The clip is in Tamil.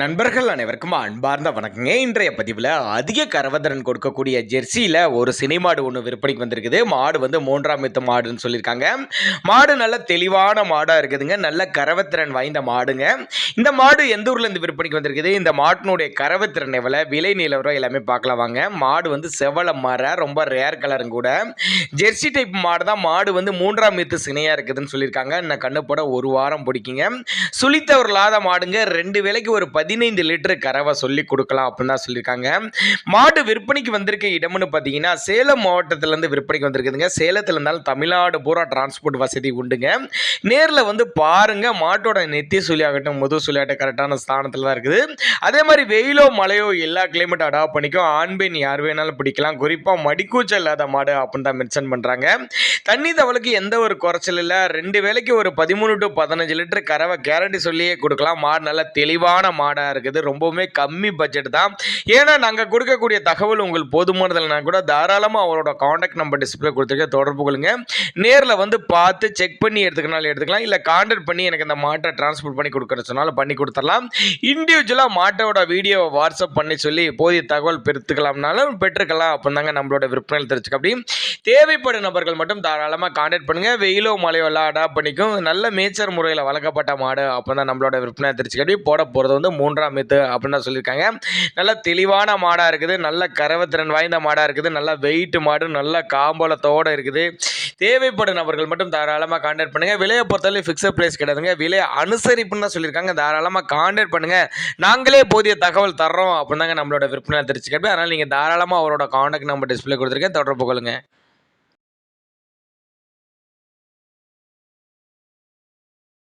நண்பர்கள் அனைவருக்கும் அன்பார்ந்த வணக்கங்க. இன்றைய பதிவில் அதிக கரவத்திறன் கொடுக்கக்கூடிய ஜெர்சியில் ஒரு சினை மாடு ஒன்று விற்பனைக்கு வந்திருக்குது. மாடு வந்து 3ஆம் ஈத்து மாடுன்னு சொல்லியிருக்காங்க. மாடு நல்ல தெளிவான மாடாக இருக்குதுங்க. நல்ல கரவத்திறன் வாய்ந்த மாடுங்க. இந்த மாடு எந்த ஊர்லேருந்து விற்பனைக்கு வந்திருக்குது, இந்த மாட்டினுடைய கரவத்திறன் எவ்வளோ, விலை நிலவரம் எல்லாமே பார்க்கலாம் வாங்க. மாடு வந்து செவல மர ரொம்ப ரேர் கலரும் கூட. ஜெர்சி டைப் மாடு தான். மாடு வந்து 3ஆம் ஈத்து சினையாக இருக்குதுன்னு சொல்லியிருக்காங்க. இன்னும் கண்ணு போட ஒரு வாரம் பிடிக்குங்க. சுழித்தவர்களாத மாடுங்க. 2 வேளைக்கு ஒரு 15 லிட்டர் கறவை சொல்லி கொடுக்கலாம் அப்படின்னு தான் சொல்லியிருக்காங்க. மாடு விற்பனைக்கு வந்திருக்க இடம்னு பார்த்தீங்கன்னா சேலம் மாவட்டத்திலேருந்து விற்பனைக்கு வந்திருக்குதுங்க. சேலத்தில் இருந்தாலும் தமிழ்நாடு பூரா டிரான்ஸ்போர்ட் வசதி உண்டுங்க. நேரில் வந்து பாருங்க. மாட்டோட நெத்தி சுழி ஆகட்டும் முது சுழியாகட்டும் கரெக்டான ஸ்தானத்தில் தான் இருக்குது. அதே மாதிரி வெயிலோ மழையோ எல்லா கிளைமேட்டும் அடாப்ட் பண்ணிக்கும். ஆண் பெண் யார் வேணாலும் பிடிக்கலாம். குறிப்பாக மடிக்கூச்சல் இல்லாத மாடு அப்படின்னு தான் மென்ஷன் பண்ணுறாங்க. தண்ணி தவளுக்கு எந்த ஒரு குறைச்சல் இல்லை. 2 வேளைக்கு ஒரு 13 to 15 லிட்டர் கறவை கேரண்டி சொல்லியே கொடுக்கலாம். மாடு நல்ல தெளிவான மாடாக இருக்குது. ரொம்பவுமே கம்மி பட்ஜெட் தான். ஏன்னா நாங்கள் கொடுக்கக்கூடிய தகவல் உங்களுக்கு போதுமானதுலனா கூட தாராளமாக அவரோட காண்டாக்ட் நம்பர் டிஸ்பிளே கொடுத்துருக்க தொடர்பு கொள்ளுங்க. நேரில் வந்து பார்த்து செக் பண்ணி எடுத்துக்கனாலும் எடுத்துக்கலாம். இல்லை கான்டாக்ட் பண்ணி எனக்கு இந்த மாட்டை டிரான்ஸ்போர்ட் பண்ணி கொடுக்குற சொன்னாலும் பண்ணி கொடுத்துடலாம். இண்டிவிஜுவலாக மாட்டோட வீடியோவை வாட்ஸ்அப் பண்ணி சொல்லி போதிய தகவல் பெற்றுக்கலாம்னாலும் பெற்றுக்கலாம் அப்படின்னு தாங்க நம்மளோட விற்பனையில் தெரிஞ்சுக்க. அப்படி தேவைப்படும் நபர்கள் மட்டும் தாராளமாக கான்டாக்ட் பண்ணுங்கள். வெயிலோ மழையோ எல்லாம் அடாப்ட் பண்ணிக்கும். நல்ல மேய்ச்சர் முறையில் வளர்க்கப்பட்ட மாடு அப்போ தான் நம்மளோட விற்பனை தெரிஞ்சுக்க. அப்படி போட போகிறது வந்து 3ஆம் ஈத்து அப்படின்னு தான் சொல்லியிருக்காங்க. நல்ல தெளிவான மாடாக இருக்குது. நல்ல கரவத்திறன் வாய்ந்த மாடாக இருக்குது. நல்ல வெயிட் மாடு, நல்ல காம்பளத்தோடு இருக்குது. தேவைப்படும் நபர்கள் மட்டும் தாராளமாக கான்டாக்ட் பண்ணுங்கள். விலையை பொறுத்தவரை ஃபிக்ஸட் ப்ரைஸ் கிடையாதுங்க. விலை அனுசரிப்புன்னு தான் சொல்லியிருக்காங்க. தாராளமாக கான்டாக்ட் பண்ணுங்கள். நாங்களே போதிய தகவல் தர்றோம் அப்படின்னு தாங்க நம்மளோட விற்பனை தெரிஞ்சுக்க. அதனால் நீங்கள் தாராளமாக அவரோட கான்டாக்ட் நம்பர் டிஸ்பிளே கொடுத்துருக்கேன். தொடர்பு கொள்ளுங்கள்.